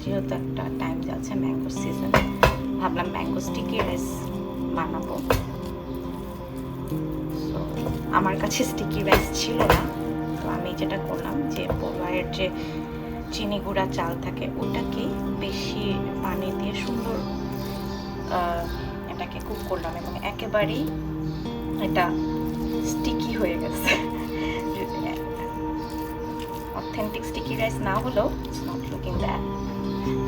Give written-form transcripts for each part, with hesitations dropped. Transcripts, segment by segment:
যেহেতু একটা টাইম যাচ্ছে, ম্যাঙ্গো সিজন, ভাবলাম ম্যাঙ্গো স্টিকি রাইস বানাবো। সো আমার কাছে স্টিকি রাইস ছিল না, তো আমি যেটা করলাম যে পোলাওয়ের যে চিনি গুঁড়া চাল থাকে ওটাকে বেশি পানি দিয়ে সুন্দর এটাকে কুক করলাম এবং একেবারেই এটা স্টিকি হয়ে গেছে। অথেন্টিক স্টিকি রাইস না হলেও ইটস নট লুকিং দ্যাট।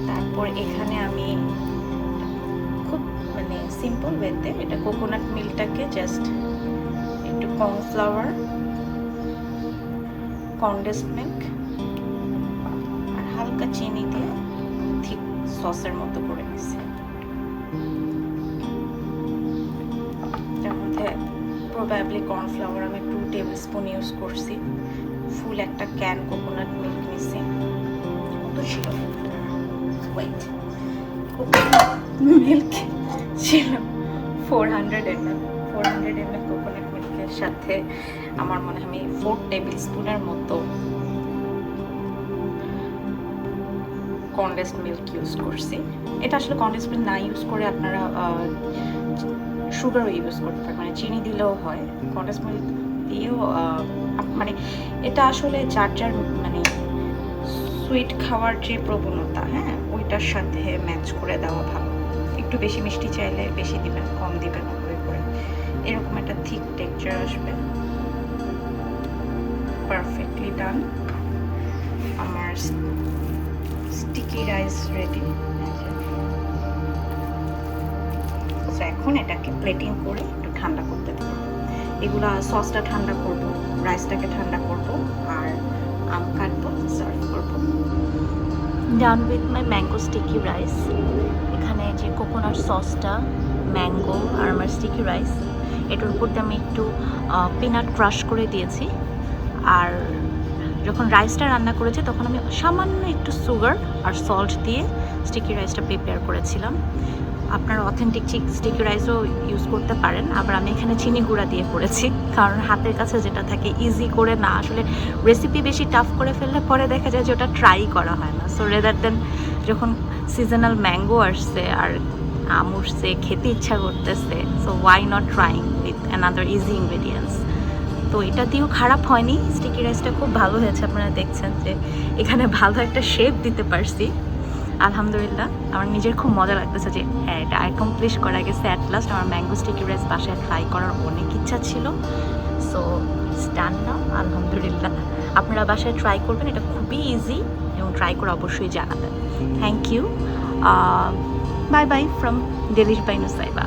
তারপর এখানে আমি খুব মানে সিম্পল ওয়েতে এটা কোকোনাট মিল্কটাকে জাস্ট একটু কর্নফ্লাওয়ার, কনডেন্সড মিল্ক আর হালকা চিনি দিয়ে ঠিক সসের মতো করে নিয়েছি। তার মধ্যে প্রবাবলি কর্নফ্লাওয়ার আমি 2 টেবিল স্পুন ইউজ করছি। ফুল একটা ক্যান কোকোনাট মিল্ক নিয়েছি। কত ছিল ওয়েট? কোকোনাট মিল্ক ছিল 400 ml। 400 ml কোকোনাট মিল্কের সাথে আমার মনে হয় আমি 4 টেবিল স্পুনের মতো কনডেন্সড মিল্ক ইউজ করছি। এটা আসলে কনডেন্সড মিল্ক না ইউজ করে আপনারা সুগারও ইউজ করতে পারেন, মানে চিনি দিলেও হয়। কনডেন্সড মিল্ক দিয়েও মানে এটা আসলে যার যার মানে সুইট খাওয়ার যে প্রবণতা, হ্যাঁ, ওইটার সাথে ম্যাচ করে দেওয়া ভালো। একটু বেশি মিষ্টি চাইলে বেশি দিবেন, কম দিবেন করে এরকম একটা থিক টেক্সচার আসবে। পারফেক্টলি ডান। আমার স্টিকি রাইস রেডি। এখন এটাকে প্লেটিং করে একটু ঠান্ডা করতে দেবো। এগুলা সসটা ঠান্ডা করব, রাইসটাকে ঠান্ডা করব, আর আম কাটবো, সার্ভ করব। Done with my mango sticky rice. এখানে যে কোকোনাট সসটা, ম্যাঙ্গো আর আমার স্টিকি রাইস, এটার উপর দিয়ে আমি একটু পিনাট ক্রাশ করে দিয়েছি। আর যখন রাইসটা রান্না করেছি তখন আমি সামান্য একটু সুগার আর সল্ট দিয়ে স্টিকি রাইসটা প্রিপেয়ার করেছিলাম। আপনারা অথেন্টিক স্টিকি রাইসও ইউজ করতে পারেন। আবার আমি এখানে চিনি গুঁড়া দিয়ে করেছি, কারণ হাতের কাছে যেটা থাকে ইজি করে না, আসলে রেসিপি বেশি টাফ করে ফেললে পরে দেখা যায় যে ওটা ট্রাই করা হয় না। সো রেদার দেন যখন সিজনাল ম্যাঙ্গো আসছে আর আম উঠছে, খেতে ইচ্ছা করতেছে, so why not trying with another easy ingredients. তো এটা দিয়েও খারাপ হয়নি, স্টিকি রাইসটা খুব ভালো হয়েছে। আপনারা দেখছেন যে এখানে ভালো একটা শেপ দিতে পারছি, আলহামদুলিল্লাহ। আমার নিজের খুব মজা লাগতেছে যে হ্যাঁ, এটা অ্যাকমপ্লিশ করা গেছে অ্যাট লাস্ট। আমার ম্যাঙ্গো স্টিকি রাইস বাসায় ট্রাই করার অনেক ইচ্ছা ছিল। সো ডান না, আলহামদুলিল্লাহ। আপনারা বাসায় ট্রাই করবেন, এটা খুবই ইজি, এবং ট্রাই করে অবশ্যই জানাবেন। Thank you. Bye bye from delish by Nusaiba.